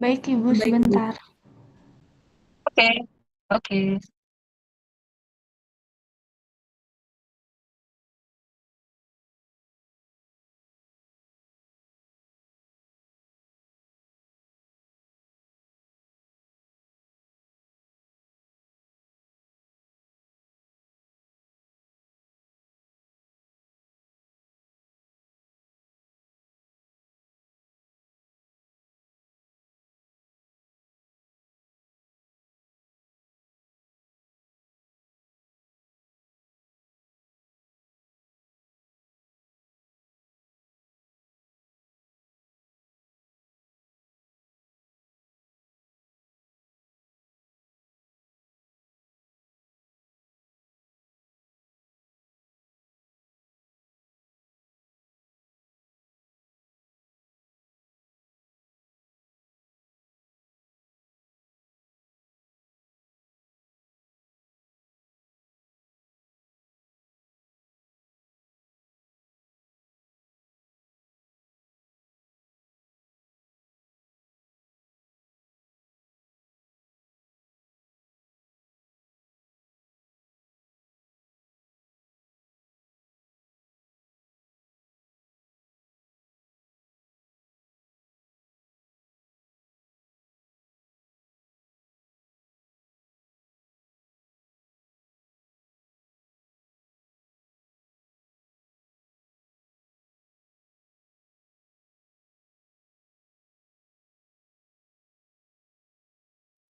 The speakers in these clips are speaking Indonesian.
Baik Ibu, Baik, Ibu. sebentar. Oke, oke.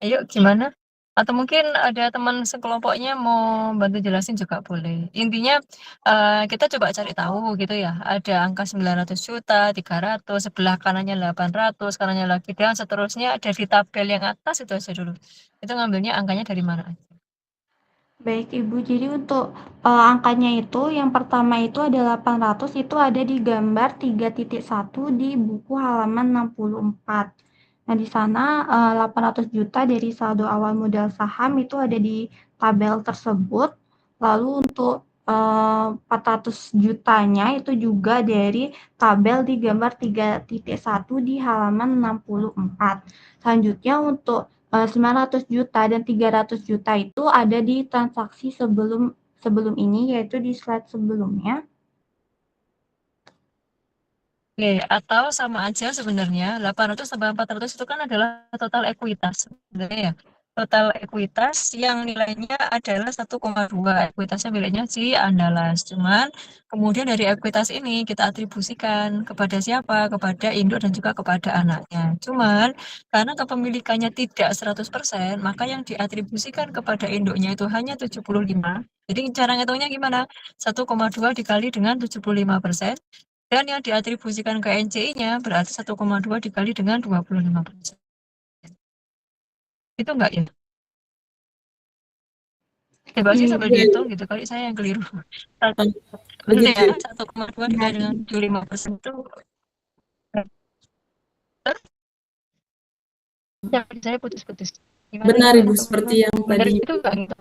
Ayo gimana? Atau mungkin ada teman sekelompoknya mau bantu jelasin juga boleh. Intinya kita coba cari tahu gitu ya. Ada angka 900 juta, 300, sebelah kanannya 800, kanannya lagi dan seterusnya ada di tabel yang atas itu aja dulu. Itu ngambilnya angkanya dari mana aja. Baik Ibu, jadi untuk angkanya itu yang pertama itu ada 800, itu ada di gambar 3.1 di buku halaman 64. Nah, di sana 800 juta dari saldo awal modal saham itu ada di tabel tersebut. Lalu untuk 400 jutanya itu juga dari tabel di gambar 3.1 di halaman 64. Selanjutnya untuk 900 juta dan 300 juta itu ada di transaksi sebelum ini, yaitu di slide sebelumnya. Oke, atau sama aja sebenarnya 800 tambah 400 itu kan adalah total ekuitas sebenarnya ya. Total ekuitas yang nilainya adalah 1,2. Ekuitasnya miliknya si Andalas. Cuman kemudian dari ekuitas ini kita atribusikan kepada siapa? Kepada induk dan juga kepada anaknya. Cuman karena kepemilikannya tidak 100%, maka yang diatribusikan kepada induknya itu hanya 75. Jadi cara ngitungnya gimana? 1,2 dikali dengan 75%. Dan yang diatribusikan ke NCI-nya berarti 1,2 dikali dengan 25%. Itu enggak ya? Coba sih sambil Iya, dihitung gitu, kali saya yang keliru. Betul begitu. ya, Ibu. 1,2 Benar, dikali dengan 25% itu ya, saya putus-putus. Gimana Benar, gimana Ibu, seperti 1,2? yang Benar tadi. itu enggak gitu?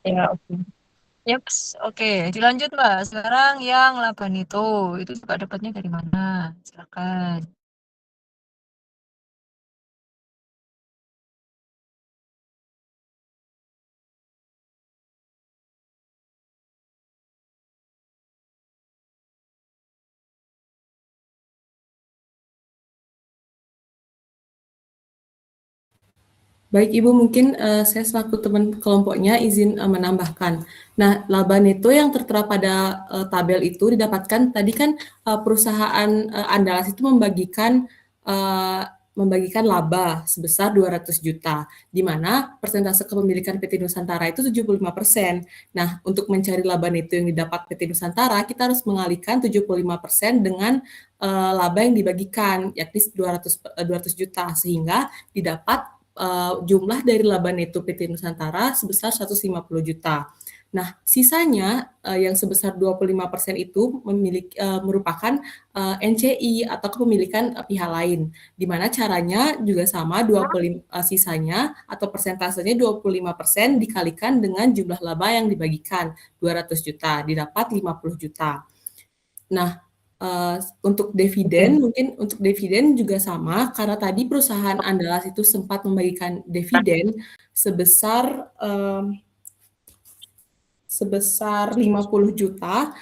Ya, oke. Yaps, oke. Dilanjut Mbak. Sekarang yang laba itu juga dapatnya dari mana? Silakan. Baik Ibu, mungkin saya selaku teman kelompoknya izin menambahkan. Nah, laba neto yang tertera pada tabel itu didapatkan tadi kan perusahaan Andalas itu membagikan laba sebesar 200 juta, di mana persentase kepemilikan PT Nusantara itu 75%. Nah, untuk mencari laba neto yang didapat PT Nusantara, kita harus mengalihkan 75% dengan laba yang dibagikan, yakni 200 juta, sehingga didapat jumlah dari laba neto PT Nusantara sebesar 150 juta. Nah, sisanya yang sebesar 25% itu merupakan NCI atau kepemilikan pihak lain. Di mana caranya juga sama, 25 sisanya atau persentasenya 25% dikalikan dengan jumlah laba yang dibagikan 200 juta, didapat 50 juta. Nah, Untuk dividen, mungkin untuk dividen juga sama, karena tadi perusahaan Andalas itu sempat membagikan dividen sebesar, sebesar 50 juta,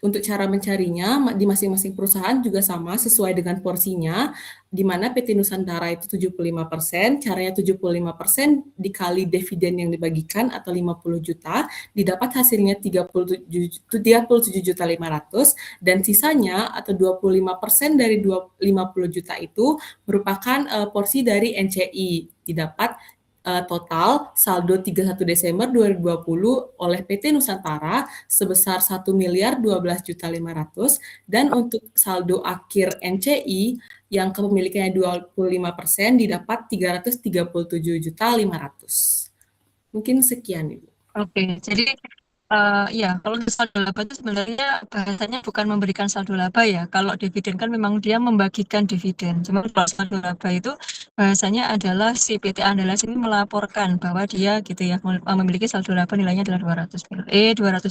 untuk cara mencarinya di masing-masing perusahaan juga sama sesuai dengan porsinya, di mana PT Nusantara itu 75%, caranya 75% dikali dividen yang dibagikan atau 50 juta, didapat hasilnya 37.500.000 dan sisanya atau 25% dari 50 juta itu merupakan porsi dari NCI, didapat total saldo 31 Desember 2020 oleh PT Nusantara sebesar 1.012.500.000 dan untuk saldo akhir NCI yang kepemilikannya 25% didapat 337.500.000. Mungkin sekian, Ibu. Oke, jadi ya kalau saldo laba itu sebenarnya bahasanya bukan memberikan saldo laba ya. Kalau dividen kan memang dia membagikan dividen. Cuma kalau saldo laba itu bahasanya adalah si PT Andalas ini melaporkan bahwa dia gitu ya memiliki saldo laba nilainya adalah 200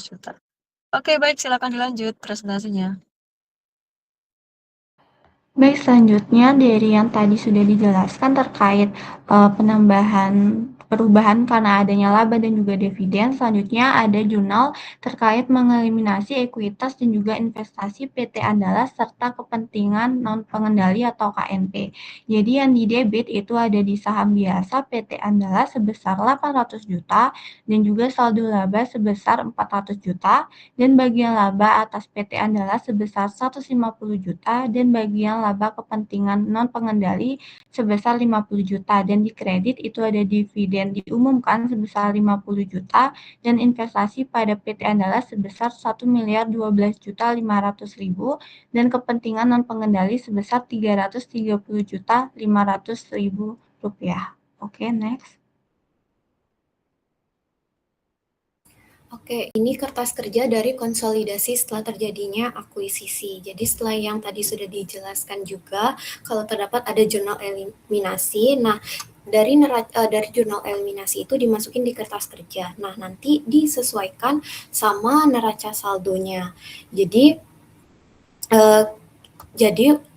juta. Oke, baik, silakan dilanjut presentasinya. Baik, selanjutnya dari yang tadi sudah dijelaskan terkait perubahan karena adanya laba dan juga dividen. Selanjutnya ada jurnal terkait mengeliminasi ekuitas dan juga investasi PT Andalas serta kepentingan non pengendali atau KNP. Jadi yang di debit itu ada di saham biasa PT Andalas sebesar 800 juta dan juga saldo laba sebesar 400 juta dan bagian laba atas PT Andalas sebesar 150 juta dan bagian laba kepentingan non pengendali sebesar 50 juta dan di kredit itu ada dividen diumumkan sebesar 50 juta dan investasi pada PT Andalas sebesar 1.012.500.000 dan kepentingan non pengendali sebesar 330.500.000 rupiah. Oke, next. Oke, ini kertas kerja dari konsolidasi setelah terjadinya akuisisi. Jadi setelah yang tadi sudah dijelaskan juga, kalau terdapat ada jurnal eliminasi, nah dari jurnal eliminasi itu dimasukin di kertas kerja. Nah, nanti disesuaikan sama neraca saldonya. Jadi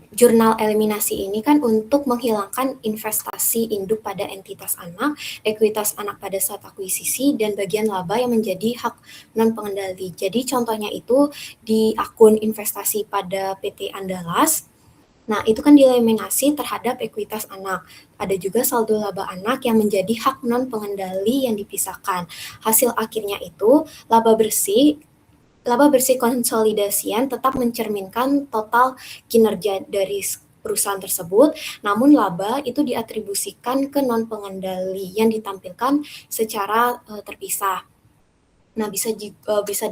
jurnal eliminasi ini kan untuk menghilangkan investasi induk pada entitas anak, ekuitas anak pada saat akuisisi, dan bagian laba yang menjadi hak non-pengendali. Jadi contohnya itu di akun investasi pada PT Andalas, nah itu kan dieliminasi terhadap ekuitas anak. Ada juga saldo laba anak yang menjadi hak non-pengendali yang dipisahkan. Hasil akhirnya itu laba bersih konsolidasian tetap mencerminkan total kinerja dari perusahaan tersebut, namun laba itu diatribusikan ke non pengendali yang ditampilkan secara terpisah. Nah, bisa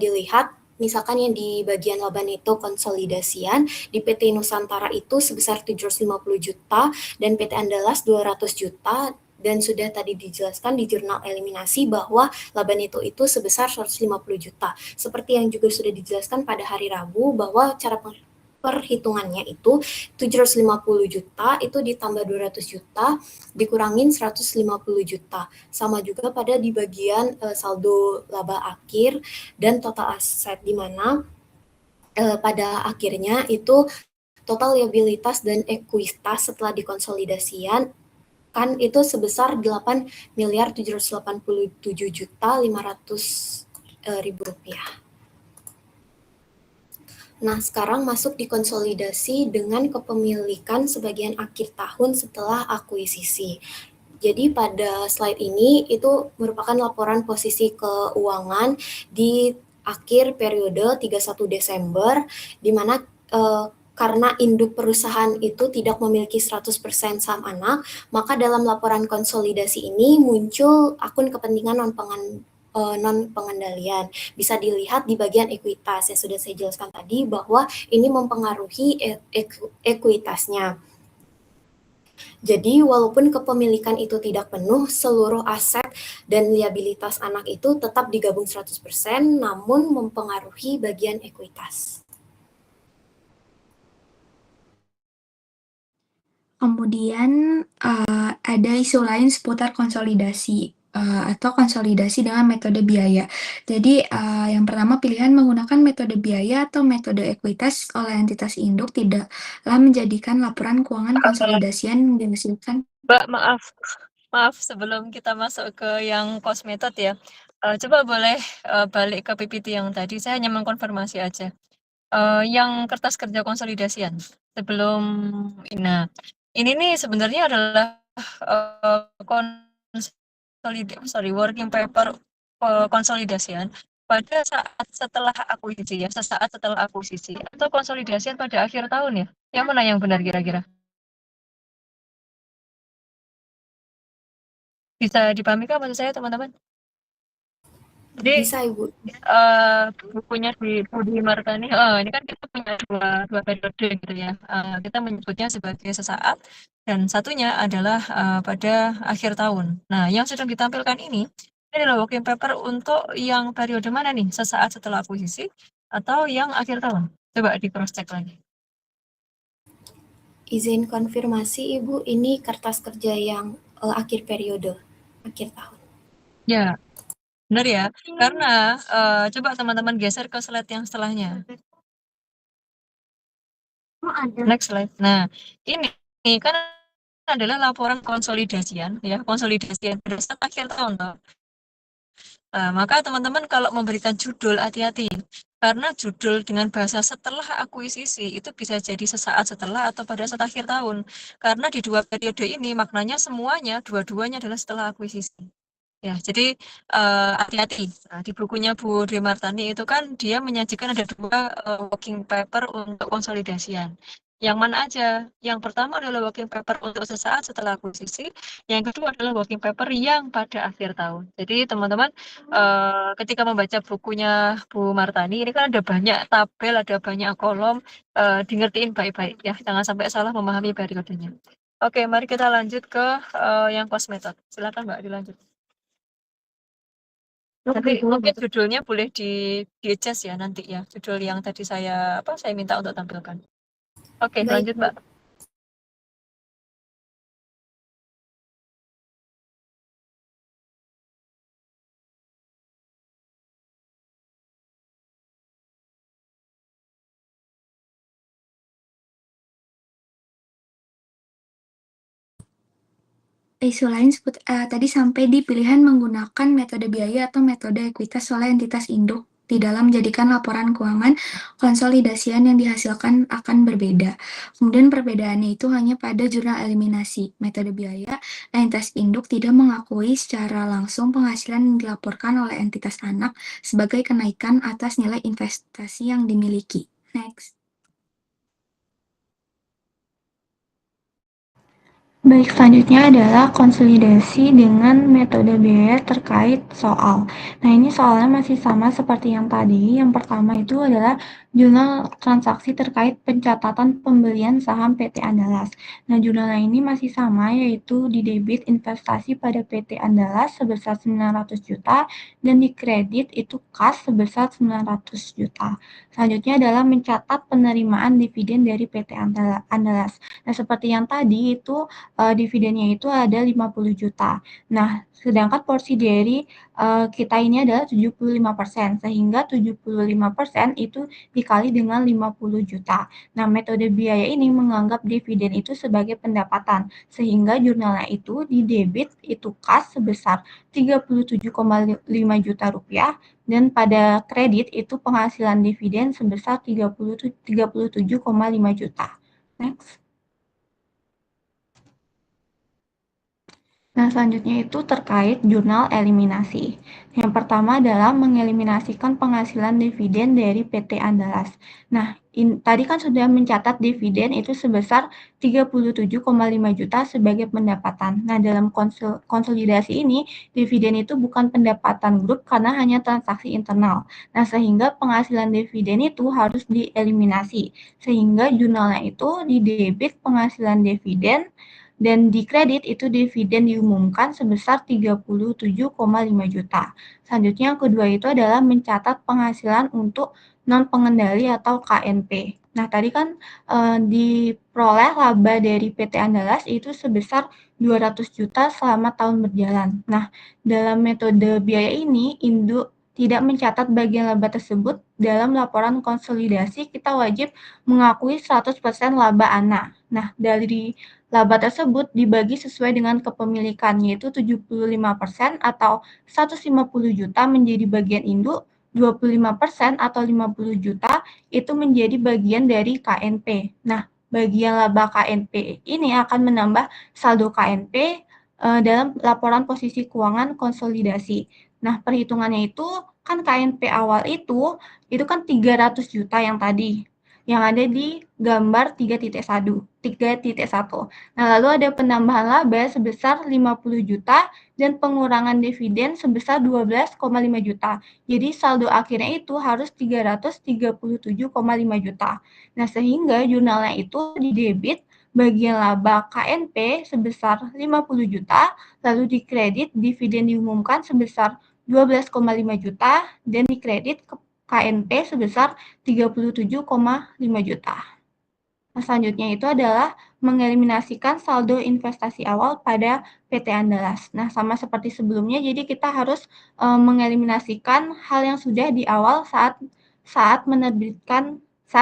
dilihat misalkan yang di bagian laba neto konsolidasian di PT Nusantara itu sebesar 750 juta dan PT Andalas 200 juta dan sudah tadi dijelaskan di jurnal eliminasi bahwa laba neto itu sebesar 150 juta. Seperti yang juga sudah dijelaskan pada hari Rabu bahwa cara perhitungannya itu 750 juta itu ditambah 200 juta dikurangin 150 juta. Sama juga pada di bagian saldo laba akhir dan total aset di mana pada akhirnya itu total liabilitas dan ekuitas setelah dikonsolidasian kan itu sebesar 8.787.500.000 rupiah. Nah, sekarang masuk di konsolidasi dengan kepemilikan sebagian akhir tahun setelah akuisisi. Jadi pada slide ini itu merupakan laporan posisi keuangan di akhir periode 31 Desember, di mana karena induk perusahaan itu tidak memiliki 100% saham anak, maka dalam laporan konsolidasi ini muncul akun kepentingan non-pengendalian. Bisa dilihat di bagian ekuitas yang sudah saya jelaskan tadi bahwa ini mempengaruhi ekuitasnya. Jadi walaupun kepemilikan itu tidak penuh, seluruh aset dan liabilitas anak itu tetap digabung 100% namun mempengaruhi bagian ekuitas. Kemudian ada isu lain seputar konsolidasi. atau konsolidasi dengan metode biaya. Jadi, yang pertama pilihan menggunakan metode biaya atau metode ekuitas oleh entitas induk tidaklah menjadikan laporan keuangan konsolidasian yang dihasilkan. Mbak, maaf sebelum kita masuk ke yang cost method ya. Coba boleh balik ke PPT yang tadi, saya hanya mengkonfirmasi aja. Yang kertas kerja konsolidasian sebelum nah ini nih sebenarnya adalah working paper konsolidasian pada saat setelah akuisisi ya, sesaat setelah akuisisi atau konsolidasian pada akhir tahun ya. Yang mana yang benar kira-kira? Bisa dipahami kan maksud saya teman-teman? Jadi Bisa, Ibu. bukunya di Budi Martani, ini kan kita punya dua periode gitu ya. Kita menyebutnya sebagai sesaat dan satunya adalah pada akhir tahun. Nah, yang sedang ditampilkan ini adalah working paper untuk yang periode mana nih? Sesaat setelah akuisisi atau yang akhir tahun? Coba di cross check lagi. Izin konfirmasi, Ibu, ini kertas kerja yang akhir periode, akhir tahun. Ya, benar ya. Karena coba teman-teman geser ke slide yang setelahnya. Next slide. Nah, ini kan adalah laporan konsolidasian ya, konsolidasian pada saat akhir tahun toh. Maka teman-teman kalau memberikan judul hati-hati karena judul dengan bahasa setelah akuisisi itu bisa jadi sesaat setelah atau pada saat akhir tahun. Karena di dua periode ini maknanya semuanya dua-duanya adalah setelah akuisisi. Ya, jadi hati-hati. Nah, di bukunya Bu Dwi Martani itu kan dia menyajikan ada dua working paper untuk konsolidasian. Yang mana aja? Yang pertama adalah working paper untuk sesaat setelah akuisisi. Yang kedua adalah working paper yang pada akhir tahun. Jadi teman-teman ketika membaca bukunya Bu Martani ini kan ada banyak tabel, ada banyak kolom, dingertiin baik-baik ya. Jangan sampai salah memahami periodenya. Oke, mari kita lanjut ke yang cost method. Silakan Mbak dilanjut. Nanti mungkin judulnya boleh di adjust ya nanti ya, judul yang tadi saya minta untuk tampilkan. Oke, Baik, lanjut Mbak. Isu lain tadi sampai di pilihan menggunakan metode biaya atau metode ekuitas oleh entitas induk di dalam menjadikan laporan keuangan konsolidasian yang dihasilkan akan berbeda. Kemudian perbedaannya itu hanya pada jurnal eliminasi. Metode biaya, entitas induk tidak mengakui secara langsung penghasilan yang dilaporkan oleh entitas anak sebagai kenaikan atas nilai investasi yang dimiliki. Next. Baik, selanjutnya adalah konsolidasi dengan metode biaya terkait soal. Nah, ini soalnya masih sama seperti yang tadi. Yang pertama itu adalah jurnal transaksi terkait pencatatan pembelian saham PT Andalas. Nah, jurnalnya ini masih sama, yaitu di debit investasi pada PT Andalas sebesar 900 juta dan di kredit itu kas sebesar 900 juta. Selanjutnya adalah mencatat penerimaan dividen dari PT Andalas. Nah, seperti yang tadi itu dividennya itu ada 50 juta. Nah, sedangkan porsi dari kita ini adalah 75%, sehingga 75% itu dikali dengan 50 juta. Nah, metode biaya ini menganggap dividen itu sebagai pendapatan, sehingga jurnalnya itu di debit itu kas sebesar 37,5 juta rupiah, dan pada kredit itu penghasilan dividen sebesar 37,5 juta. Next. Nah, selanjutnya itu terkait jurnal eliminasi. Yang pertama adalah mengeliminasikan penghasilan dividen dari PT Andalas. Nah, tadi kan sudah mencatat dividen itu sebesar 37,5 juta sebagai pendapatan. Nah, dalam konsolidasi ini, dividen itu bukan pendapatan grup karena hanya transaksi internal. Nah, sehingga penghasilan dividen itu harus dieliminasi. Sehingga jurnalnya itu di debit penghasilan dividen, dan di kredit itu dividen diumumkan sebesar 37,5 juta. Selanjutnya yang kedua itu adalah mencatat penghasilan untuk non-pengendali atau KNP. Nah, tadi kan diperoleh laba dari PT Andalas itu sebesar 200 juta selama tahun berjalan. Nah, dalam metode biaya ini, induk tidak mencatat bagian laba tersebut dalam laporan konsolidasi, kita wajib mengakui 100% laba ANA. Nah, dari laba tersebut dibagi sesuai dengan kepemilikan, yaitu 75% atau 150 juta menjadi bagian induk, 25% atau 50 juta itu menjadi bagian dari KNP. Nah, bagian laba KNP ini akan menambah saldo KNP dalam laporan posisi keuangan konsolidasi. Nah, perhitungannya itu kan KNP awal itu kan 300 juta yang tadi, yang ada di gambar 3.1. Nah, lalu ada penambahan laba sebesar 50 juta dan pengurangan dividen sebesar 12,5 juta. Jadi saldo akhirnya itu harus 337,5 juta. Nah, sehingga jurnalnya itu didebit bagian laba KNP sebesar 50 juta, lalu dikredit dividen diumumkan sebesar 12,5 juta, dan dikredit ke KNP sebesar 37,5 juta. Nah, selanjutnya itu adalah mengeliminasikan saldo investasi awal pada PT Andalas. Nah, sama seperti sebelumnya, jadi kita harus mengeliminasikan hal yang sudah di awal saat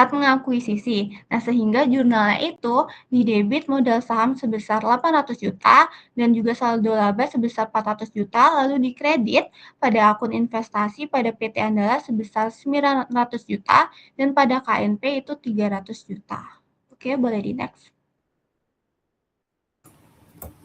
mengakuisisi. Nah, sehingga jurnalnya itu didebit modal saham sebesar 800 juta dan juga saldo laba sebesar 400 juta, lalu dikredit pada akun investasi pada PT Andalas sebesar 900 juta dan pada KNP itu 300 juta. Oke, boleh di next.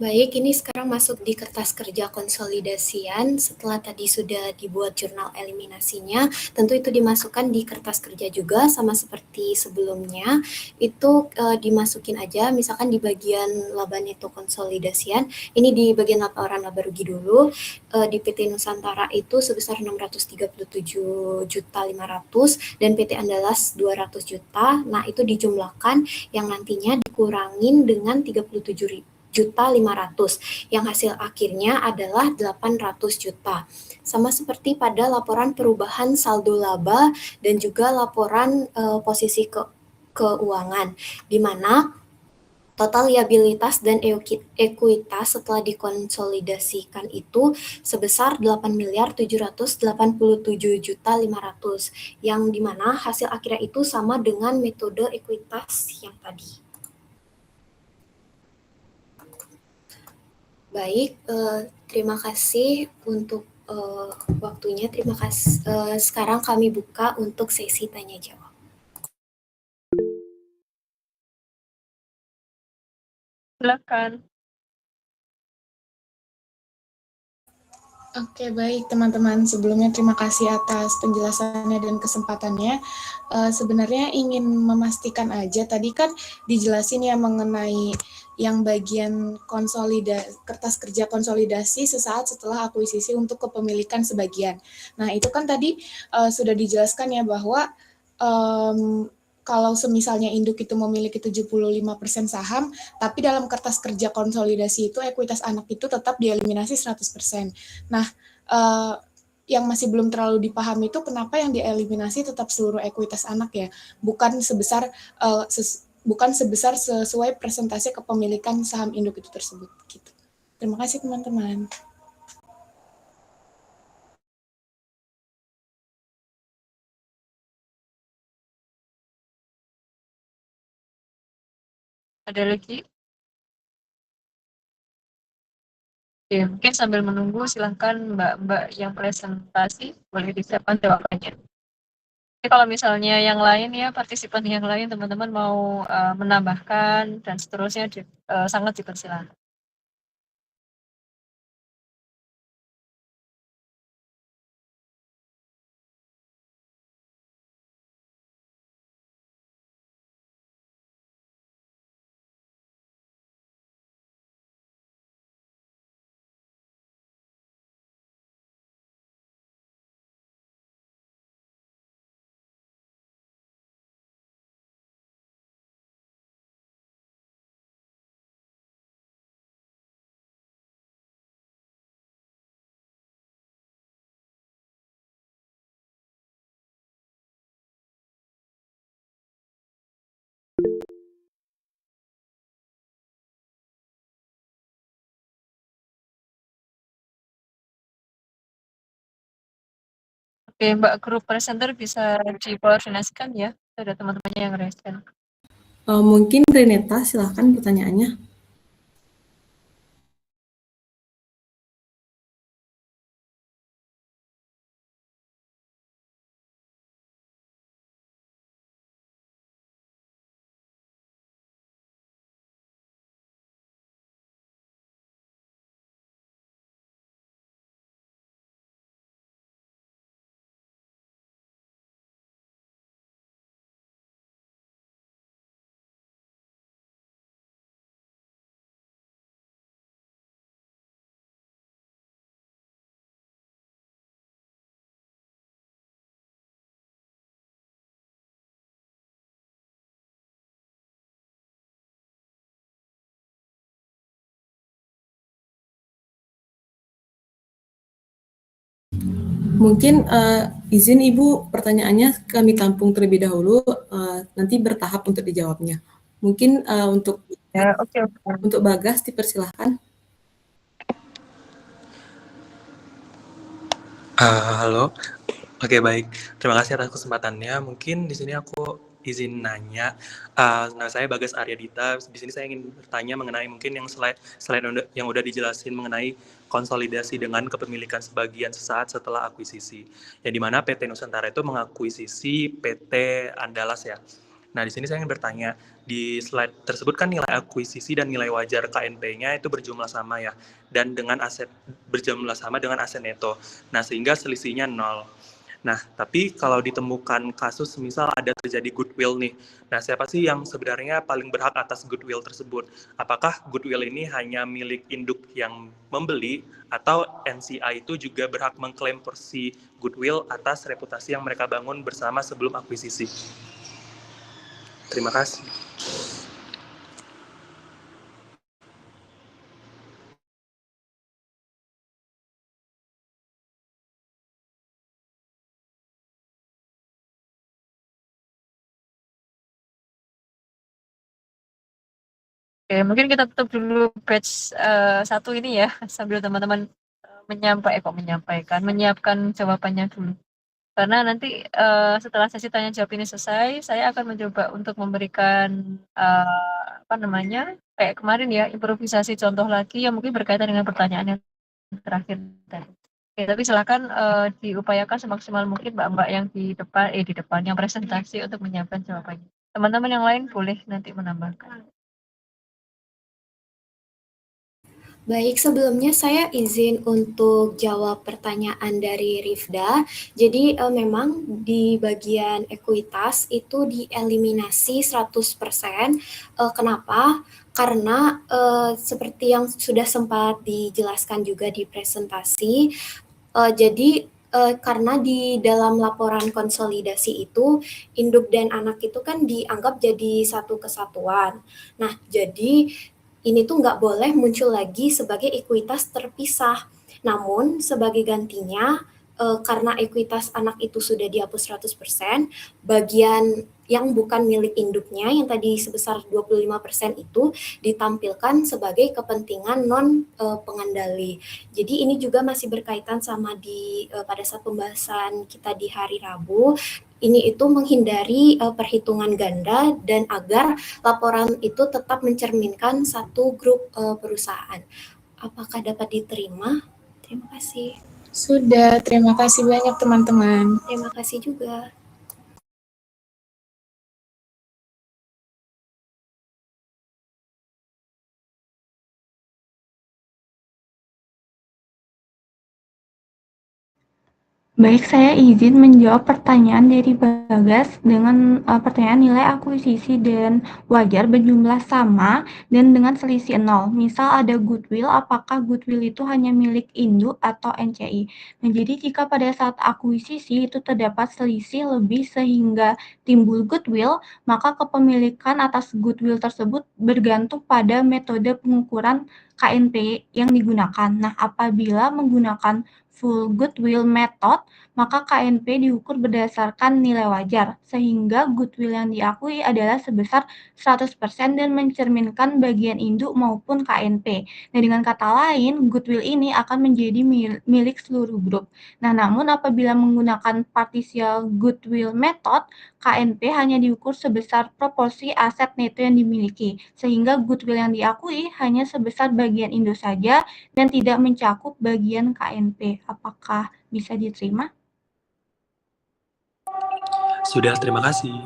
Baik, ini sekarang masuk di kertas kerja konsolidasian. Setelah tadi sudah dibuat jurnal eliminasinya, tentu itu dimasukkan di kertas kerja juga sama seperti sebelumnya. Itu dimasukin aja, misalkan di bagian laba neto konsolidasian. Ini di bagian laporan laba rugi dulu. Di PT Nusantara itu sebesar 637.500 dan PT Andalas 200 juta. Nah, itu dijumlahkan yang nantinya dikurangin dengan 37.500 yang hasil akhirnya adalah 800 juta. Sama seperti pada laporan perubahan saldo laba dan juga laporan posisi keuangan, di mana total liabilitas dan ekuitas setelah dikonsolidasikan itu sebesar 8.787.500 yang dimana hasil akhirnya itu sama dengan metode ekuitas yang tadi. Baik, terima kasih untuk waktunya. Terima kasih. Sekarang kami buka untuk sesi tanya jawab. Silakan. Oke, baik teman-teman. Sebelumnya terima kasih atas penjelasannya dan kesempatannya. Sebenarnya ingin memastikan aja, tadi kan dijelasin ya mengenai yang bagian kertas kerja konsolidasi sesaat setelah akuisisi untuk kepemilikan sebagian. Nah, itu kan tadi sudah dijelaskan ya bahwa kalau semisalnya induk itu memiliki 75% saham, tapi dalam kertas kerja konsolidasi itu ekuitas anak itu tetap dieliminasi 100%. Nah, yang masih belum terlalu dipahami itu kenapa yang dieliminasi tetap seluruh ekuitas anak ya, bukan sebesar sesuai persentase kepemilikan saham induk itu tersebut. Gitu. Terima kasih teman-teman. Ada lagi? Oke, mungkin sambil menunggu silahkan Mbak-Mbak yang presentasi boleh disiapkan jawabannya. Jadi kalau misalnya yang lain ya, partisipan yang lain teman-teman mau menambahkan dan seterusnya sangat dipersilakan. Oke, Mbak, grup presenter bisa dikoordinasikan ya. Ada teman-temannya yang resen. Mungkin Reneta, silahkan pertanyaannya. Mungkin izin Ibu pertanyaannya kami tampung terlebih dahulu, nanti bertahap untuk dijawabnya. Mungkin untuk Ya, oke. untuk Bagas dipersilahkan. Halo. Oke, baik. Terima kasih atas kesempatannya. Mungkin di sini aku izin nanya. Nah, saya Bagas Aryadita. Di sini saya ingin bertanya mengenai mungkin yang selain yang udah dijelasin mengenai konsolidasi dengan kepemilikan sebagian sesaat setelah akuisisi. Yang dimana PT Nusantara itu mengakuisisi PT Andalas ya. Nah, di sini saya ingin bertanya, di slide tersebut kan nilai akuisisi dan nilai wajar KNP-nya itu berjumlah sama ya, dan dengan aset berjumlah sama dengan aset neto. Nah, sehingga selisihnya 0. Nah, tapi kalau ditemukan kasus misal ada terjadi goodwill nih, nah siapa sih yang sebenarnya paling berhak atas goodwill tersebut? Apakah goodwill ini hanya milik induk yang membeli, atau NCI itu juga berhak mengklaim porsi goodwill atas reputasi yang mereka bangun bersama sebelum akuisisi? Terima kasih. Oke, mungkin kita tutup dulu batch 1 ini ya, sambil teman-teman menyiapkan jawabannya dulu. Karena nanti setelah sesi tanya jawab ini selesai, saya akan mencoba untuk memberikan kayak kemarin ya, improvisasi contoh lagi yang mungkin berkaitan dengan pertanyaan yang terakhir tadi. Oke, tapi silakan diupayakan semaksimal mungkin Mbak-mbak yang di depan yang presentasi untuk menyiapkan jawabannya. Teman-teman yang lain boleh nanti menambahkan. Baik, sebelumnya saya izin untuk jawab pertanyaan dari Rifda. Jadi memang di bagian ekuitas itu dieliminasi 100%. Kenapa? Karena seperti yang sudah sempat dijelaskan juga di presentasi, jadi karena di dalam laporan konsolidasi itu induk dan anak itu kan dianggap jadi satu kesatuan. Nah, jadi ini tuh nggak boleh muncul lagi sebagai ekuitas terpisah. Namun sebagai gantinya, karena ekuitas anak itu sudah dihapus 100%, bagian yang bukan milik induknya yang tadi sebesar 25% itu ditampilkan sebagai kepentingan non pengendali. Jadi ini juga masih berkaitan sama pada saat pembahasan kita di hari Rabu. Ini itu menghindari perhitungan ganda dan agar laporan itu tetap mencerminkan satu grup perusahaan. Apakah dapat diterima? Terima kasih. Sudah, terima kasih banyak teman-teman. Terima kasih juga. Baik, saya izin menjawab pertanyaan dari Bagas dengan pertanyaan nilai akuisisi dan wajar berjumlah sama dan dengan selisih 0. Misal ada goodwill, apakah goodwill itu hanya milik induk atau NCI? Nah, jadi jika pada saat akuisisi itu terdapat selisih lebih sehingga timbul goodwill, maka kepemilikan atas goodwill tersebut bergantung pada metode pengukuran KNP yang digunakan. Nah, apabila menggunakan full goodwill method, maka KNP diukur berdasarkan nilai wajar, sehingga goodwill yang diakui adalah sebesar 100% dan mencerminkan bagian induk maupun KNP. Nah, dengan kata lain, goodwill ini akan menjadi milik seluruh grup. Nah, namun apabila menggunakan partial goodwill method, KNP hanya diukur sebesar proporsi aset neto yang dimiliki, sehingga goodwill yang diakui hanya sebesar bagian induk saja dan tidak mencakup bagian KNP. Apakah bisa diterima? Sudah, terima kasih.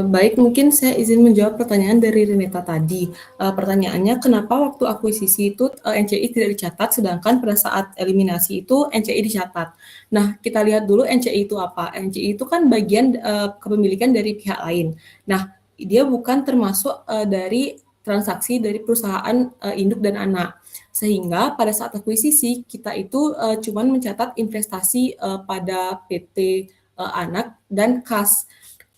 Baik, mungkin saya izin menjawab pertanyaan dari Reneta tadi. Pertanyaannya, kenapa waktu akuisisi itu NCI tidak dicatat, sedangkan pada saat eliminasi itu NCI dicatat. Nah, kita lihat dulu NCI itu apa. NCI itu kan bagian kepemilikan dari pihak lain. Nah, dia bukan termasuk dari transaksi dari perusahaan induk dan anak. Sehingga pada saat akuisisi, kita itu cuma mencatat investasi pada PT anak dan kas.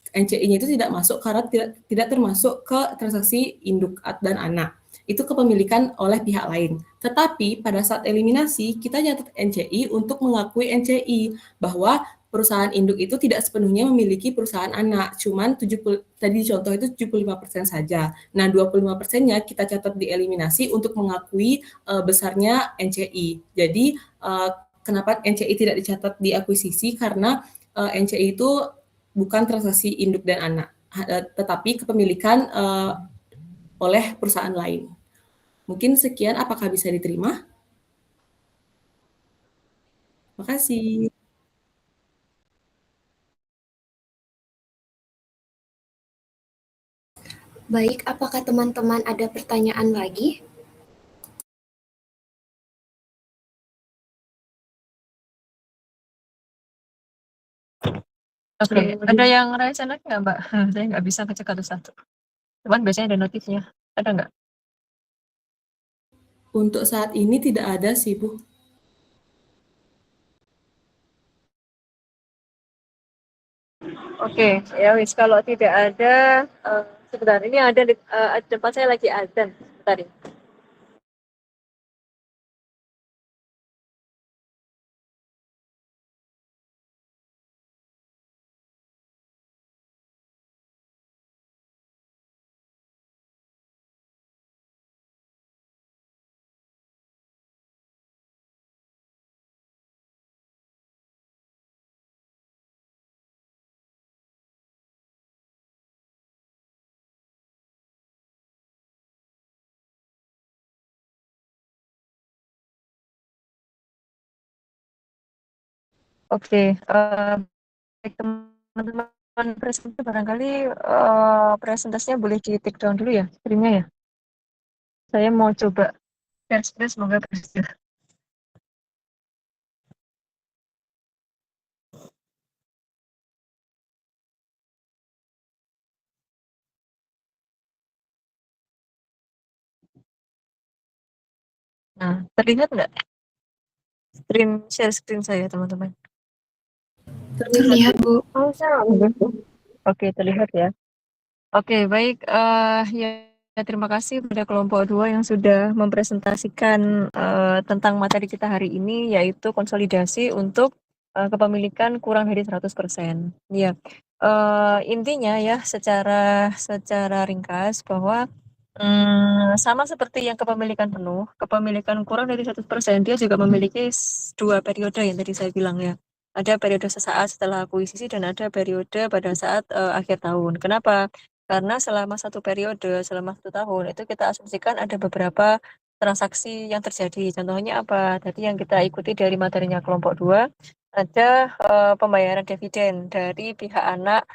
NCI-nya itu tidak masuk karena tidak termasuk ke transaksi induk dan anak. Itu kepemilikan oleh pihak lain. Tetapi pada saat eliminasi, kita nyatat NCI untuk mengakui NCI bahwa perusahaan induk itu tidak sepenuhnya memiliki perusahaan anak, cuman 70, tadi contoh itu 75% saja. Nah, 25%-nya kita catat di eliminasi untuk mengakui besarnya NCI. Jadi, kenapa NCI tidak dicatat di akuisisi? Karena NCI itu bukan transaksi induk dan anak, tetapi kepemilikan oleh perusahaan lain. Mungkin sekian, apakah bisa diterima? Terima kasih. Baik, apakah teman-teman ada pertanyaan lagi? Oke, ada yang raise hand lagi nggak, Mbak? Saya nggak bisa ngecek satu-satu. Cuman biasanya ada notifnya. Ada nggak? Untuk saat ini tidak ada sih, Bu. Oke, ya wis. Kalau tidak ada, sebentar. Ini ada di depan saya lagi azan. Sebentar ya. Oke, baik, teman-teman presenter barangkali presentasinya boleh di take down dulu ya, screen-nya ya. Saya mau coba share screen, semoga berhasil. Nah, terlihat nggak share screen saya, teman-teman? Terlihat, Bu. Oke, terlihat ya. Oke, baik. Ya, terima kasih pada kelompok 2 yang sudah mempresentasikan tentang materi kita hari ini, yaitu konsolidasi untuk kepemilikan kurang dari 100%. Ya, intinya ya secara ringkas bahwa sama seperti yang kepemilikan penuh, kepemilikan kurang dari 100%, dia juga memiliki 2 periode yang tadi saya bilang ya. Ada periode sesaat setelah akuisisi dan ada periode pada saat akhir tahun. Kenapa? Karena selama 1 periode, selama 1 tahun, itu kita asumsikan ada beberapa transaksi yang terjadi. Contohnya apa? Tadi yang kita ikuti dari materinya kelompok 2, ada pembayaran dividen dari pihak anak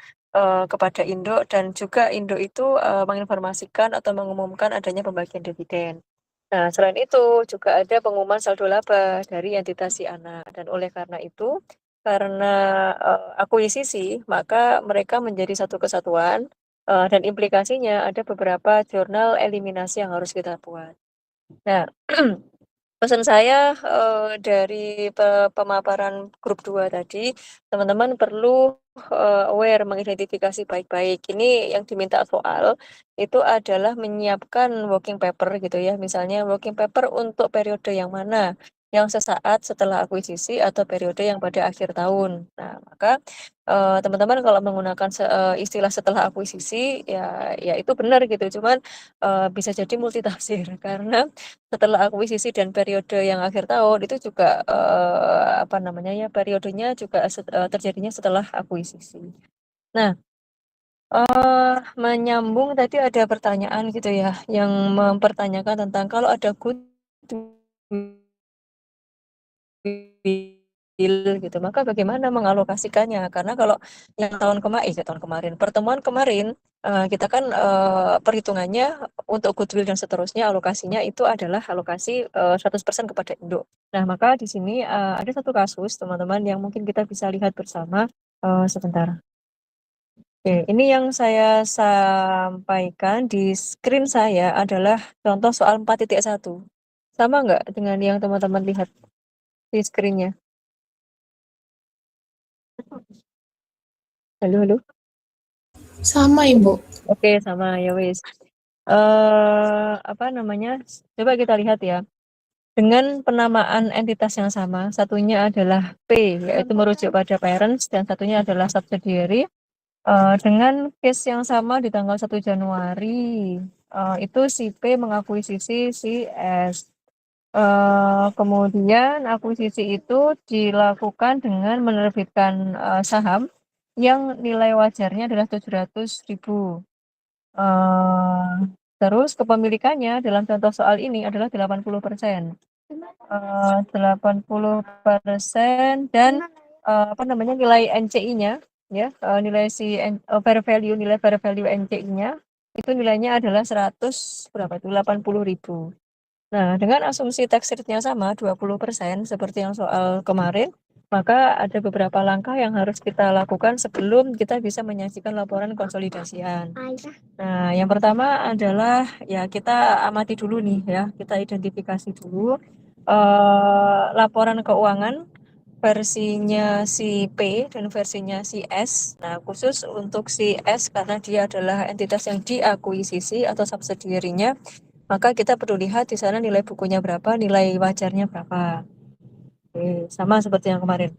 kepada induk, dan juga induk itu menginformasikan atau mengumumkan adanya pembagian dividen. Nah, selain itu juga ada pengumuman saldo laba dari entitas si anak, dan oleh karena itu, karena akuisisi, maka mereka menjadi satu kesatuan, dan implikasinya ada beberapa jurnal eliminasi yang harus kita buat. Nah, pesan saya dari pemaparan grup 2 tadi, teman-teman perlu aware, mengidentifikasi baik-baik. Ini yang diminta soal itu adalah menyiapkan working paper gitu ya. Misalnya working paper untuk periode yang mana? Yang sesaat setelah akuisisi atau periode yang pada akhir tahun. Nah, maka teman-teman kalau menggunakan istilah setelah akuisisi ya itu benar gitu. Cuman bisa jadi multitafsir karena setelah akuisisi dan periode yang akhir tahun itu juga apa namanya ya periodenya juga terjadinya setelah akuisisi. Nah, menyambung tadi ada pertanyaan gitu ya yang mempertanyakan tentang kalau ada goodwill gitu, maka bagaimana mengalokasikannya? Karena kalau yang tahun kemarin, pertemuan kemarin kita kan perhitungannya untuk goodwill dan seterusnya alokasinya itu adalah alokasi 100% kepada induk. Nah, maka di sini ada satu kasus teman-teman yang mungkin kita bisa lihat bersama sebentar. Oke, ini yang saya sampaikan di screen saya adalah contoh soal 4.1. Sama nggak dengan yang teman-teman lihat di screen-nya? Halo, halo. Sama, Ibu. Oke, sama ya wis. Apa namanya? Coba kita lihat ya. Dengan penamaan entitas yang sama, satunya adalah P, yaitu merujuk pada parents, dan satunya adalah subsidiary. Dengan case yang sama di tanggal 1 Januari, itu si P mengakuisisi si S. Kemudian akuisisi itu dilakukan dengan menerbitkan saham yang nilai wajarnya adalah 700.000. Terus kepemilikannya dalam contoh soal ini adalah 80%. 80% dan apa namanya nilai NCI-nya ya, nilai fair value NCI-nya itu nilainya adalah 80.000. Nah, dengan asumsi tax rate-nya sama 20% seperti yang soal kemarin, maka ada beberapa langkah yang harus kita lakukan sebelum kita bisa menyajikan laporan konsolidasian. Nah, yang pertama adalah ya kita amati dulu nih ya, kita identifikasi dulu laporan keuangan versinya si P dan versinya si S. Nah, khusus untuk si S karena dia adalah entitas yang diakuisisi atau subsidiary-nya, maka kita perlu lihat di sana nilai bukunya berapa, nilai wajarnya berapa. Oke, sama seperti yang kemarin.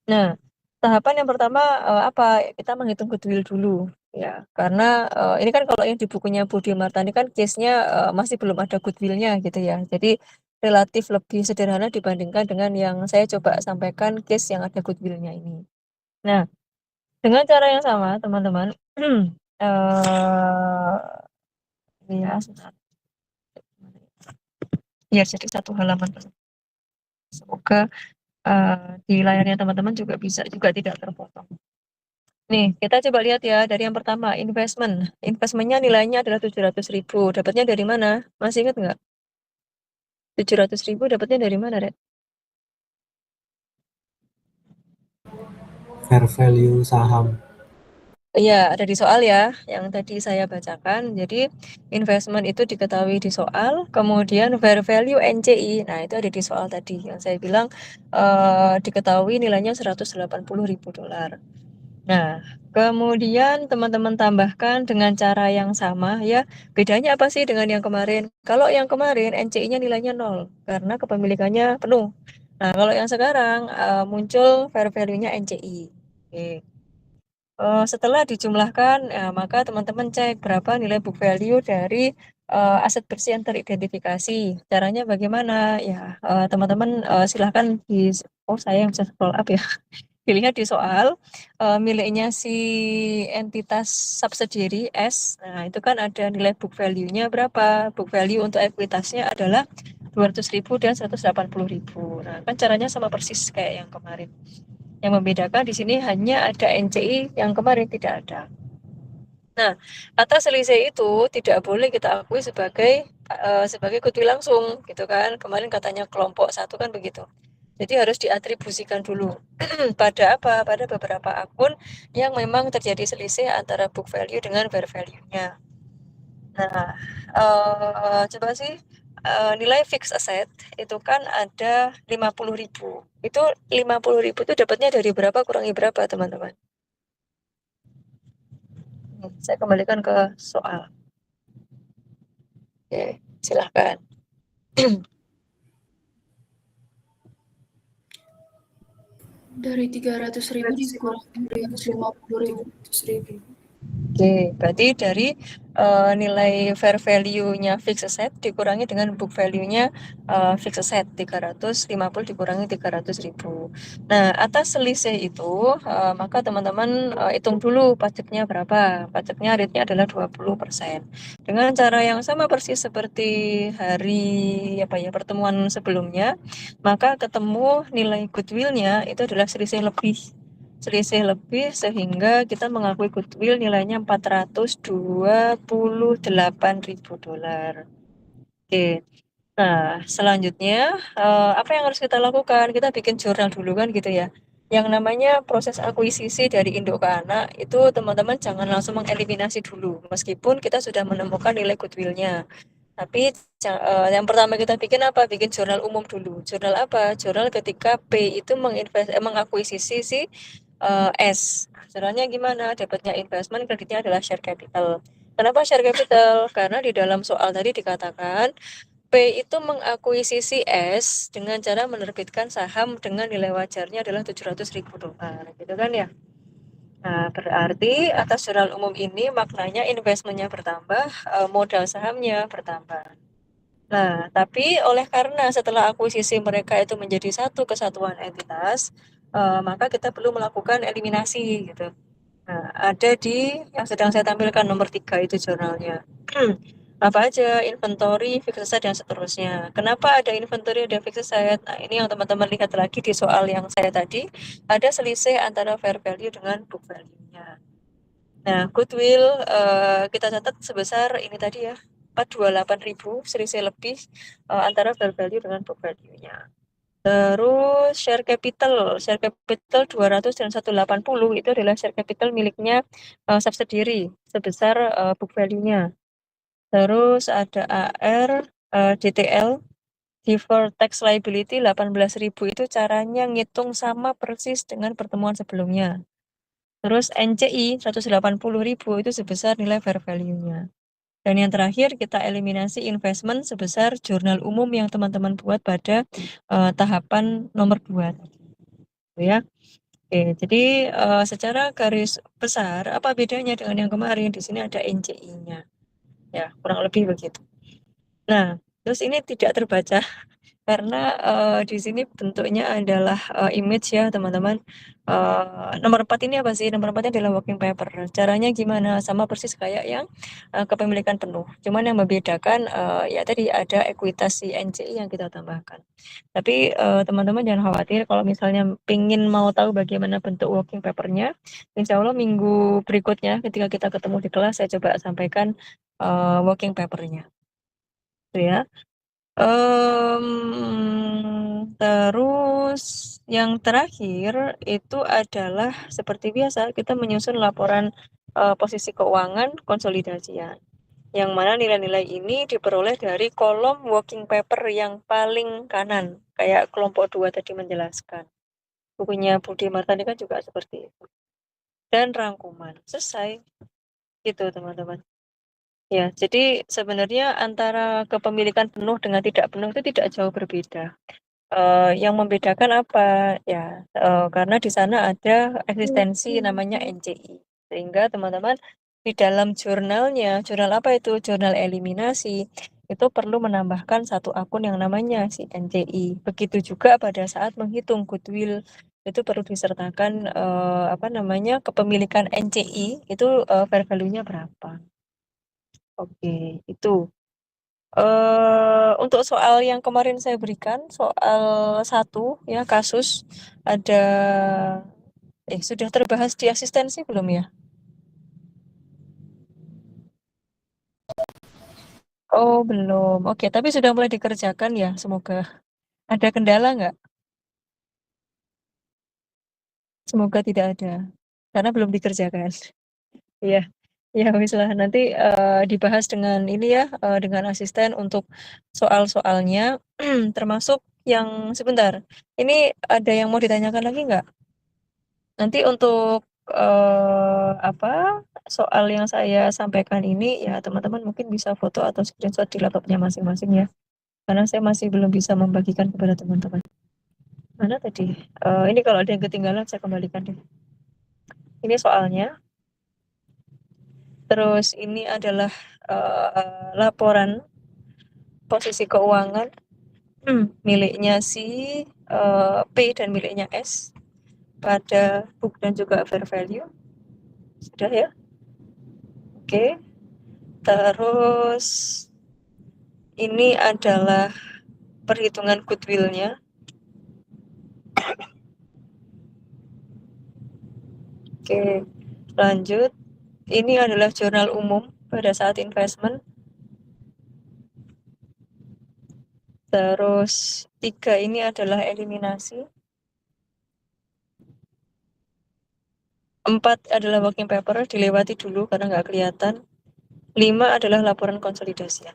Nah, tahapan yang pertama apa? Kita menghitung goodwill dulu ya. Karena ini kan kalau yang di bukunya Budi Martani kan case-nya masih belum ada goodwill-nya gitu ya. Jadi relatif lebih sederhana dibandingkan dengan yang saya coba sampaikan case yang ada goodwill-nya ini. Nah, dengan cara yang sama teman-teman, ini ya sebentar. Biar jadi satu halaman. Semoga di layarnya teman-teman juga bisa juga tidak terpotong. Nih, kita coba lihat ya dari yang pertama, investment. Investmentnya nilainya adalah 700.000. Dapatnya dari mana? Masih ingat nggak? 700.000 dapatnya dari mana, Red? Fair value saham. Iya, ada di soal ya, yang tadi saya bacakan. Jadi, investment itu diketahui di soal, kemudian fair value NCI. Nah, itu ada di soal tadi yang saya bilang diketahui nilainya $180.000. Nah, kemudian teman-teman tambahkan dengan cara yang sama ya. Bedanya apa sih dengan yang kemarin? Kalau yang kemarin NCI-nya nilainya 0 karena kepemilikannya penuh. Nah, kalau yang sekarang muncul fair value-nya NCI. Oke. Setelah dijumlahkan, maka teman-teman cek berapa nilai book value dari aset bersih yang teridentifikasi. Caranya bagaimana? Ya, teman-teman silahkan saya yang bisa scroll up ya. Dilihat di soal miliknya si entitas subsidiary S. Nah, itu kan ada nilai book value-nya berapa? Book value untuk ekuitasnya adalah 200.000 dan 180.000. Nah, kan caranya sama persis kayak yang kemarin. Yang membedakan di sini hanya ada NCI, yang kemarin tidak ada. Nah, kata selisih itu tidak boleh kita akui sebagai goodwill langsung, gitu kan? Kemarin katanya kelompok satu kan begitu. Jadi harus diatribusikan dulu pada apa? Pada beberapa akun yang memang terjadi selisih antara book value dengan fair value-nya. Nah, coba sih nilai fixed asset itu kan ada 50.000. Itu 50.000 itu dapatnya dari berapa kurangi berapa, teman-teman? Saya kembalikan ke soal. Oke, silahkan. Dari 300.000 dikurangin 350.000. Oke, berarti dari nilai fair value-nya fixed asset dikurangi dengan book value-nya fixed asset 350 dikurangi 300.000. Nah, atas selisih itu maka teman-teman hitung dulu pajaknya berapa. Pajaknya rate-nya adalah 20%. Dengan cara yang sama persis seperti hari pertemuan sebelumnya, maka ketemu nilai goodwill-nya itu adalah selisih lebih sehingga kita mengakui goodwill nilainya $428.000. Oke. Nah, selanjutnya apa yang harus kita lakukan? Kita bikin jurnal dulu kan gitu ya. Yang namanya proses akuisisi dari induk ke anak itu teman-teman jangan langsung mengeliminasi dulu meskipun kita sudah menemukan nilai goodwill-nya. Tapi yang pertama kita bikin apa? Bikin jurnal umum dulu. Jurnal apa? Jurnal ketika P itu mengakuisisi si S. Jurnalnya gimana? Dapatnya investment, kreditnya adalah share capital. Kenapa share capital? Karena di dalam soal tadi dikatakan P itu mengakuisisi S dengan cara menerbitkan saham dengan nilai wajarnya adalah $700.000, gitu kan ya? Nah, berarti atas jurnal umum ini maknanya investmentnya bertambah, modal sahamnya bertambah. Nah, tapi karena setelah akuisisi mereka itu menjadi satu kesatuan entitas, maka kita perlu melakukan eliminasi gitu. Nah, ada di yang sedang saya tampilkan nomor 3 itu jurnalnya. Apa aja? Inventory, fixed asset, dan seterusnya. Kenapa ada inventory, ada fixed asset? Nah, ini yang teman-teman lihat lagi di soal yang saya tadi. Ada selisih antara fair value dengan book value-nya. Nah, goodwill kita catat sebesar ini tadi ya, 428.000, selisih lebih antara fair value dengan book value-nya. Terus share capital 200 dan 180 itu adalah share capital miliknya subsidiary sebesar book value-nya. Terus ada AR, DTL, deferred tax liability 18.000 itu caranya ngitung sama persis dengan pertemuan sebelumnya. Terus NCI 180.000 itu sebesar nilai fair value-nya. Dan yang terakhir kita eliminasi investment sebesar jurnal umum yang teman-teman buat pada tahapan nomor 2. Ya. Oke, jadi secara garis besar apa bedanya dengan yang kemarin? Di sini ada NCI-nya. Ya, kurang lebih begitu. Nah, terus ini tidak terbaca karena di sini bentuknya adalah image ya teman-teman. Nomor 4 ini apa sih? Nomor 4 adalah working paper. Caranya gimana? Sama persis kayak yang kepemilikan penuh. Cuman yang membedakan ya tadi ada ekuitas si NCI yang kita tambahkan. Tapi teman-teman jangan khawatir kalau misalnya pingin mau tahu bagaimana bentuk working papernya, insya Allah minggu berikutnya ketika kita ketemu di kelas saya coba sampaikan working papernya. Itu ya. Terus yang terakhir itu adalah seperti biasa kita menyusun laporan posisi keuangan konsolidasian. Yang mana nilai-nilai ini diperoleh dari kolom working paper yang paling kanan, kayak kelompok 2 tadi menjelaskan. Bukunya Budi Martani kan juga seperti itu. Dan rangkuman. Selesai. Gitu teman-teman. Ya, jadi sebenarnya antara kepemilikan penuh dengan tidak penuh itu tidak jauh berbeda. Yang membedakan apa? Ya, karena di sana ada eksistensi namanya NCI. Sehingga teman-teman di dalam jurnalnya, jurnal apa itu? Jurnal eliminasi, itu perlu menambahkan satu akun yang namanya si NCI. Begitu juga pada saat menghitung goodwill, itu perlu disertakan kepemilikan NCI, itu fair value-nya berapa. Oke, itu. Untuk soal yang kemarin saya berikan, soal 1 ya kasus ada sudah terbahas di asistensi belum ya? Oh, belum. Oke, tapi sudah mulai dikerjakan ya, semoga. Ada kendala nggak? Semoga tidak ada. Karena belum dikerjakan. Iya. Ya, wis lah. Nanti dibahas dengan ini ya, dengan asisten untuk soal-soalnya, termasuk yang sebentar. Ini ada yang mau ditanyakan lagi nggak? Nanti untuk soal yang saya sampaikan ini ya teman-teman mungkin bisa foto atau screenshot di laptopnya masing-masing ya. Karena saya masih belum bisa membagikan kepada teman-teman. Mana tadi? Ini kalau ada yang ketinggalan saya kembalikan deh. Ini soalnya. Terus ini adalah laporan posisi keuangan miliknya si P dan miliknya S pada book dan juga fair value. Sudah ya? Oke. Terus ini adalah perhitungan goodwill-nya. Oke, lanjut. Ini adalah jurnal umum pada saat investment. Terus 3 ini adalah eliminasi. 4 adalah working paper, dilewati dulu karena nggak kelihatan. 5 adalah laporan konsolidasi.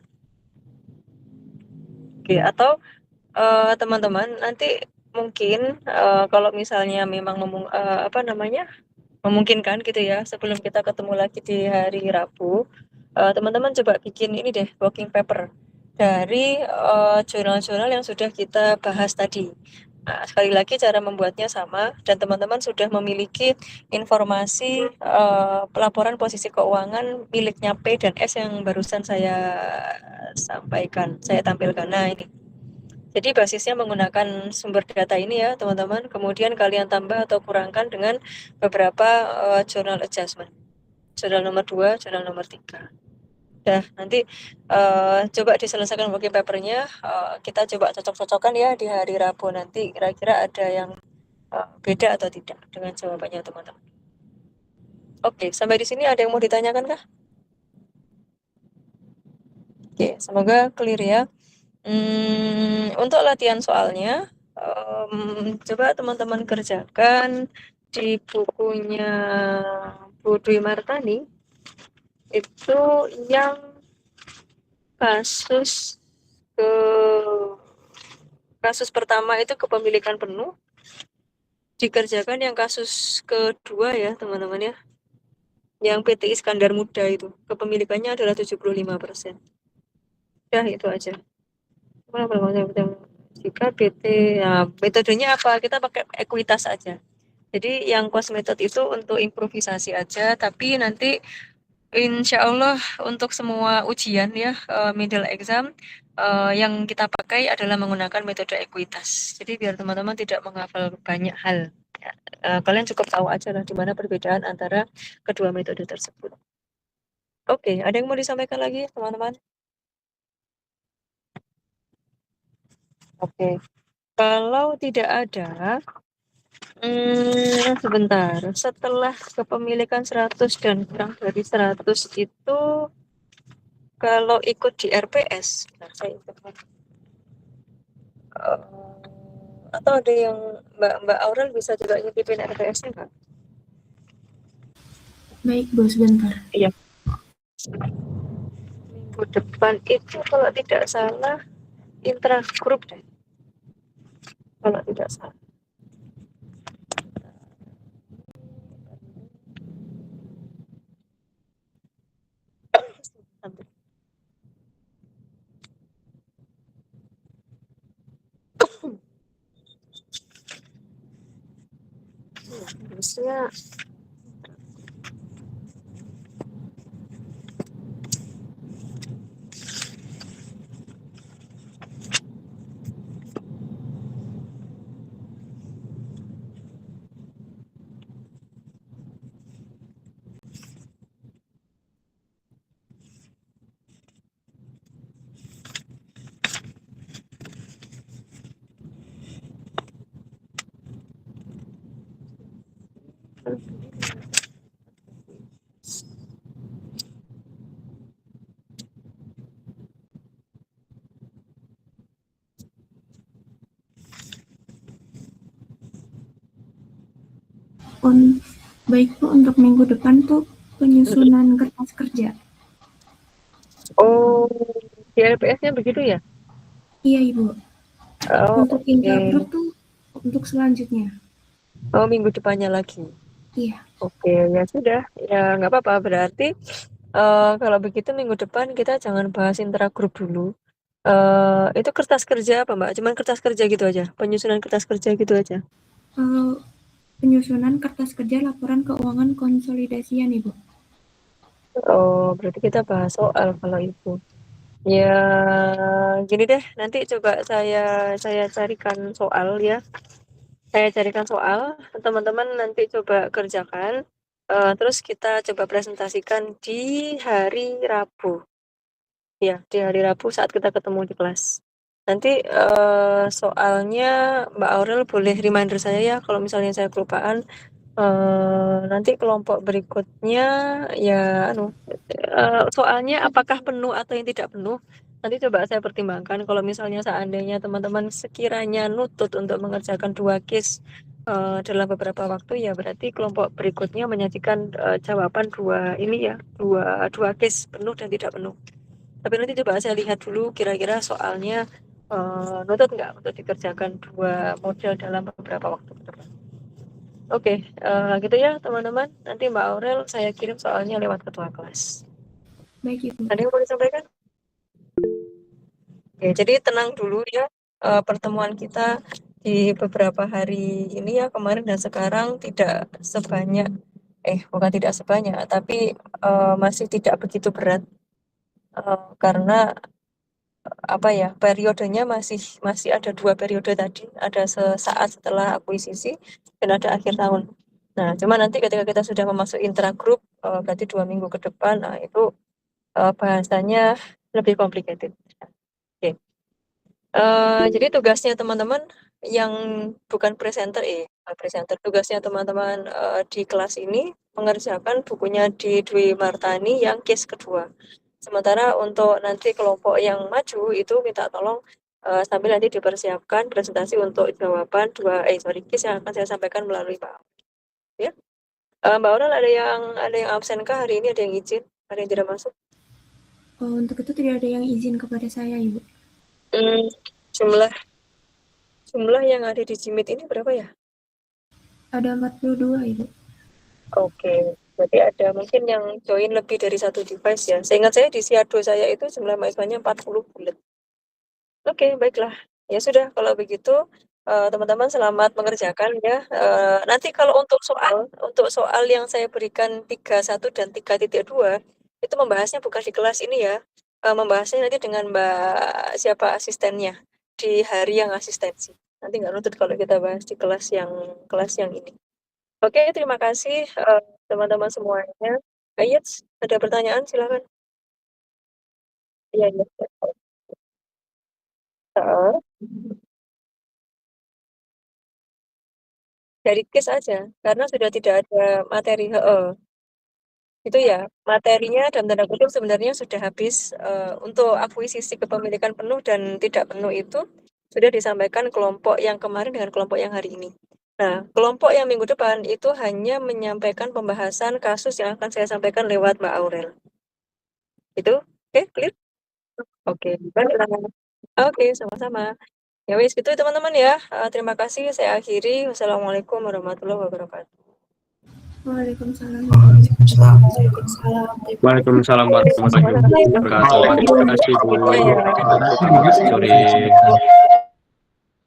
Oke, atau teman-teman nanti mungkin kalau misalnya memang memungkinkan gitu ya, sebelum kita ketemu lagi di hari Rabu, teman-teman coba bikin ini deh, working paper dari jurnal-jurnal yang sudah kita bahas tadi. Nah, sekali lagi cara membuatnya sama dan teman-teman sudah memiliki informasi pelaporan posisi keuangan miliknya P dan S yang barusan saya sampaikan, saya tampilkan. Nah, ini. Jadi basisnya menggunakan sumber data ini ya, teman-teman. Kemudian kalian tambah atau kurangkan dengan beberapa journal adjustment. Jurnal nomor 2, jurnal nomor 3. Dah, nanti coba diselesaikan working papernya. Kita coba cocok-cocokkan ya di hari Rabu nanti. Kira-kira ada yang beda atau tidak dengan jawabannya teman-teman. Oke, sampai di sini ada yang mau ditanyakan kah? Oke, semoga clear ya. Untuk latihan soalnya, coba teman-teman kerjakan di bukunya Bu Dwi Martani itu yang kasus pertama itu kepemilikan penuh, dikerjakan yang kasus kedua ya teman-teman ya, yang PT Iskandar Muda itu kepemilikannya adalah 75%. Ya itu aja. Jika PT, ya, metodenya apa? Kita pakai ekuitas aja. Jadi yang cost method itu untuk improvisasi aja, tapi nanti insya Allah untuk semua ujian ya, middle exam, yang kita pakai adalah menggunakan metode ekuitas. Jadi biar teman-teman tidak menghafal banyak hal. Ya, kalian cukup tahu aja lah di mana perbedaan antara kedua metode tersebut. Oke, ada yang mau disampaikan lagi teman-teman? Oke, kalau tidak ada, sebentar. Setelah kepemilikan 100 dan kurang dari 100 itu, kalau ikut di RPS, saya ikut. Atau ada yang Mbak Aurel bisa juga ngitipin RPS-nya nggak? Baik, Bu, sebentar. Iya. Minggu depan itu kalau tidak salah intragroup deh. Kalau tidak salah. Harusnya Baik Bu, untuk minggu depan tuh penyusunan kertas kerja. Oh, di RPS-nya begitu ya? Iya Ibu. Oh, Untuk intragroup tuh untuk selanjutnya. Oh, minggu depannya lagi. Iya. Oke, ya sudah. Ya nggak apa-apa. Berarti kalau begitu minggu depan kita jangan bahas intragroup dulu. Itu kertas kerja apa, Mbak? Cuman kertas kerja gitu aja? Penyusunan kertas kerja gitu aja? Penyusunan kertas kerja laporan keuangan konsolidasian, Ibu. Oh, berarti kita bahas soal kalau itu. Ya, gini deh, nanti coba saya carikan soal ya. Saya carikan soal, teman-teman nanti coba kerjakan. Terus kita coba presentasikan di hari Rabu. Ya, di hari Rabu saat kita ketemu di kelas. Nanti soalnya Mbak Aurel boleh reminder saya ya kalau misalnya saya kelupaan. Nanti kelompok berikutnya ya soalnya apakah penuh atau yang tidak penuh, nanti coba saya pertimbangkan. Kalau misalnya seandainya teman-teman sekiranya nutut untuk mengerjakan 2 case dalam beberapa waktu, ya berarti kelompok berikutnya menyajikan jawaban dua case penuh dan tidak penuh. Tapi nanti coba saya lihat dulu kira-kira soalnya nutut nggak untuk dikerjakan 2 model dalam beberapa waktu ke depan. Oke, gitu ya teman-teman. Nanti Mbak Aurel saya kirim soalnya lewat ketua kelas. Baik, Ibu. Ada yang mau disampaikan? Oke, jadi tenang dulu ya. Pertemuan kita di beberapa hari ini ya, kemarin dan sekarang tidak sebanyak, bukan tidak sebanyak, tapi masih tidak begitu berat. Karena apa ya, periodenya masih ada 2 periode tadi, ada sesaat setelah akuisisi dan ada akhir tahun. Nah, cuma nanti ketika kita sudah memasuki intragroup, berarti 2 minggu ke depan, nah itu bahasanya lebih complicated. Oke. Jadi tugasnya teman-teman yang bukan presenter, tugasnya teman-teman di kelas ini mengerjakan bukunya di Dwi Martani yang case kedua. Sementara untuk nanti kelompok yang maju itu minta tolong sambil nanti dipersiapkan presentasi untuk jawaban case yang akan saya sampaikan melalui Pak. Ya. Mbak Aurel ada yang absen kah hari ini, ada yang izin, ada yang tidak masuk? Untuk itu tidak ada yang izin kepada saya, Ibu. Jumlah yang ada di Jimit ini berapa ya? Ada 42, Ibu. Oke, berarti ada mungkin yang join lebih dari 1 device ya. Seingat saya di Siado saya itu jumlah mahasiswanya 40 bulat. Oke, baiklah. Ya sudah, kalau begitu teman-teman selamat mengerjakan ya. Nanti kalau untuk soal yang saya berikan 31 dan 3.2 itu membahasnya bukan di kelas ini ya. Membahasnya nanti dengan Mbak siapa asistennya di hari yang asistensi. Nanti nggak nuntut kalau kita bahas di kelas yang ini. Oke, terima kasih teman-teman semuanya. Ayat, ada pertanyaan silakan. Iya, iya. Dari case aja, karena sudah tidak ada materi. Itu ya, materinya dalam tanda kutip sebenarnya sudah habis. Untuk akuisisi kepemilikan penuh dan tidak penuh itu sudah disampaikan kelompok yang kemarin dengan kelompok yang hari ini. Nah, kelompok yang minggu depan itu hanya menyampaikan pembahasan kasus yang akan saya sampaikan lewat Mbak Aurel. Itu, oke, clear? Oke, baiklah. Oke, sama-sama. Ya wis gitu teman-teman ya. Terima kasih, saya akhiri. Wassalamualaikum warahmatullahi wabarakatuh. Waalaikumsalam. Waalaikumsalam warahmatullahi wabarakatuh. Terima kasih Bu. Sore.